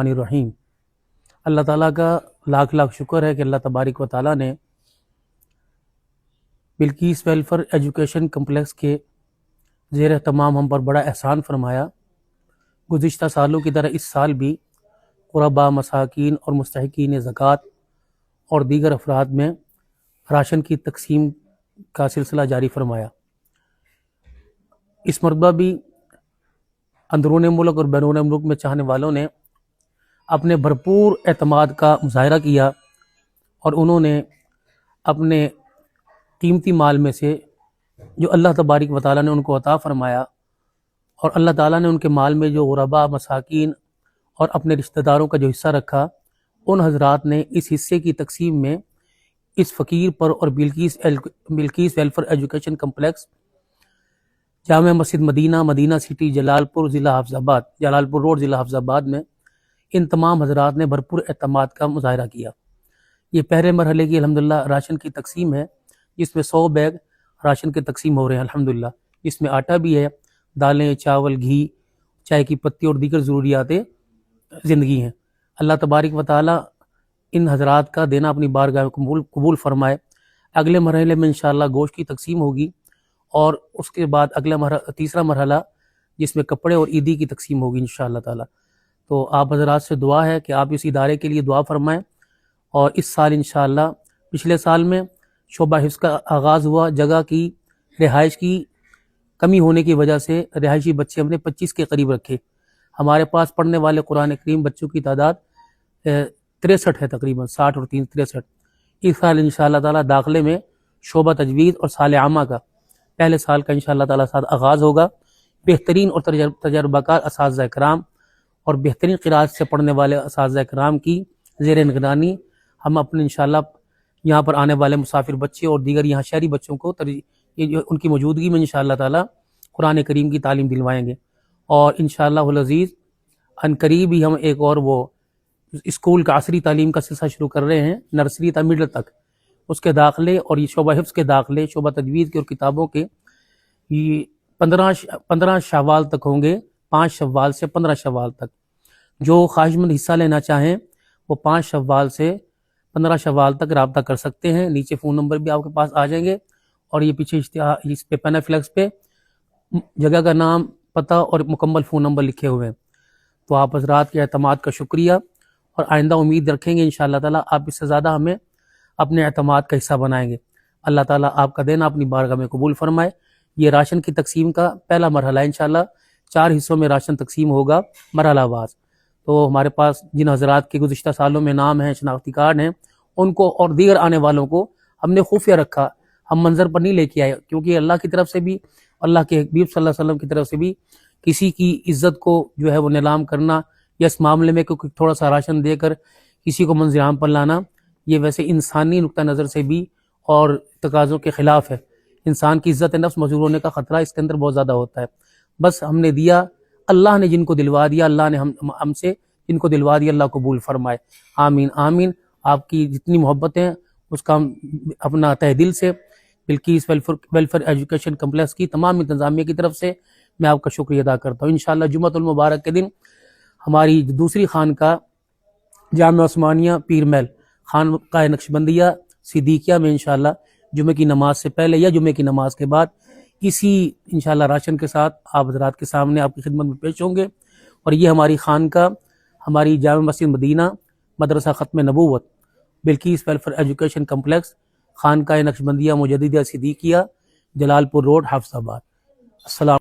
الرحیم۔ اللہ تعالیٰ کا لاکھ لاکھ شکر ہے کہ اللہ تبارک و تعالیٰ نے بلقیس ویلفیئر ایجوکیشن کمپلیکس کے زیر اہتمام ہم پر بڑا احسان فرمایا۔ گزشتہ سالوں کی طرح اس سال بھی غرباء، مساکین اور مستحقین زکوٰۃ اور دیگر افراد میں راشن کی تقسیم کا سلسلہ جاری فرمایا۔ اس مرتبہ بھی اندرون ملک اور بیرون ملک میں چاہنے والوں نے اپنے بھرپور اعتماد کا مظاہرہ کیا اور انہوں نے اپنے قیمتی مال میں سے جو اللہ تبارک و تعالیٰ نے ان کو عطا فرمایا اور اللہ تعالیٰ نے ان کے مال میں جو غرباء، مساکین اور اپنے رشتہ داروں کا جو حصہ رکھا، ان حضرات نے اس حصے کی تقسیم میں اس فقیر پر اور Bilqis welfare education complex, Jama Masjid مدینہ، مدینہ سٹی، جلال پور روڈ، ضلع حفظ آباد میں ان تمام حضرات نے بھرپور اعتماد کا مظاہرہ کیا۔ یہ پہلے مرحلے کی الحمدللہ راشن کی تقسیم ہے، جس میں 100 بیگ راشن کی تقسیم ہو رہے ہیں الحمدللہ، جس میں آٹا بھی ہے، دالیں، چاول، گھی، چائے کی پتی اور دیگر ضروریات زندگی ہیں۔ اللہ تبارک و تعالی ان حضرات کا دینا اپنی بارگاہ میں قبول فرمائے۔ اگلے مرحلے میں انشاءاللہ گوشت کی تقسیم ہوگی اور اس کے بعد تیسرا مرحلہ جس میں کپڑے اور عیدی کی تقسیم ہوگی انشاءاللہ تعالی۔ تو آپ حضرات سے دعا ہے کہ آپ اس ادارے کے لیے دعا فرمائیں، اور اس سال انشاءاللہ، پچھلے سال میں شعبہ حفظ کا آغاز ہوا، جگہ کی رہائش کی کمی ہونے کی وجہ سے رہائشی بچے ہم نے 25 کے قریب رکھے۔ ہمارے پاس پڑھنے والے قرآن کریم بچوں کی تعداد 63 ہے، تقریباً 60 اور 3 63۔ اس سال انشاءاللہ تعالی داخلے میں شعبہ تجوید اور سال عامہ کا پہلے سال کا انشاءاللہ تعالی ساتھ آغاز ہوگا۔ بہترین اور تجربہ کار اساتذہ کرام اور بہترین قراءت سے پڑھنے والے اساتذہ کرام کی زیر نگرانی ہم اپنے انشاءاللہ یہاں پر آنے والے مسافر بچے اور دیگر یہاں شہری بچوں کو ان کی موجودگی میں انشاءاللہ تعالی قرآن کریم کی تعلیم دلوائیں گے، اور انشاءاللہ العزیز ان قریب ہی ہم ایک اور وہ اسکول کا عصری تعلیم کا سلسلہ شروع کر رہے ہیں، نرسری تا مڈل تک، اس کے داخلے اور یہ شعبہ حفظ کے داخلے، شعبہ تجوید کے اور کتابوں کے یہ 15 شوال تک ہوں گے، 5 شوال سے 15 شوال تک۔ جو خواہش مند حصہ لینا چاہیں وہ 5 شوال سے 15 شوال تک رابطہ کر سکتے ہیں۔ نیچے فون نمبر بھی آپ کے پاس آ جائیں گے، اور یہ پیچھے اشتہار اس پہ پینا فلیکس پہ جگہ کا نام، پتہ اور مکمل فون نمبر لکھے ہوئے ہیں۔ تو آپ حضرات کے اعتماد کا شکریہ، اور آئندہ امید رکھیں گے انشاءاللہ تعالیٰ آپ اس سے زیادہ ہمیں اپنے اعتماد کا حصہ بنائیں گے۔ اللہ تعالیٰ آپ کا دینا اپنی بارگاہ میں قبول فرمائے۔ یہ راشن کی تقسیم کا پہلا مرحلہ ہے، انشاءاللہ 4 حصوں میں راشن تقسیم ہوگا مرحلہ واز۔ تو ہمارے پاس جن حضرات کے گزشتہ سالوں میں نام ہیں، شناختی کارڈ ہیں، ان کو اور دیگر آنے والوں کو ہم نے خفیہ رکھا، ہم منظر پر نہیں لے کے آئے، کیونکہ اللہ کی طرف سے بھی، اللہ کے حبیب صلی اللہ علیہ وسلم کی طرف سے بھی کسی کی عزت کو جو ہے وہ نیلام کرنا، یا اس معاملے میں تھوڑا سا راشن دے کر کسی کو منظر عام پر لانا، یہ ویسے انسانی نقطہ نظر سے بھی اور تقاضوں کے خلاف ہے۔ انسان کی عزت نفس مجروح ہونے کا خطرہ اس کے اندر بہت زیادہ ہوتا ہے۔ بس ہم نے دیا، اللہ نے جن کو دلوا دیا، اللہ نے ہم سے جن کو دلوا دیا، اللہ قبول فرمائے۔ آمین آمین۔ آپ کی جتنی محبت ہیں اس کا اپنا تہ دل سے بلقیس ویلفیئر ایجوکیشن کمپلیکس کی تمام انتظامیہ کی طرف سے میں آپ کا شکریہ ادا کرتا ہوں۔ انشاءاللہ جمعۃ المبارک کے دن ہماری دوسری خانقاہ جامع عثمانیہ پیر محل خانقاہ نقشبندیہ صدیقیہ میں انشاءاللہ جمعہ کی نماز سے پہلے یا جمعہ کی نماز کے بعد اسی انشاءاللہ راشن کے ساتھ آپ حضرات کے سامنے آپ کی خدمت میں پیش ہوں گے۔ اور یہ ہماری خانقاہ، ہماری جامع مسجد مدینہ مدرسہ ختم نبوت بلقیس ویلفیئر ایجوکیشن کمپلیکس، خانقاہ نقشبندیہ مجددیہ صدیقیہ، جلال پور روڈ، حفظ آباد۔ السلام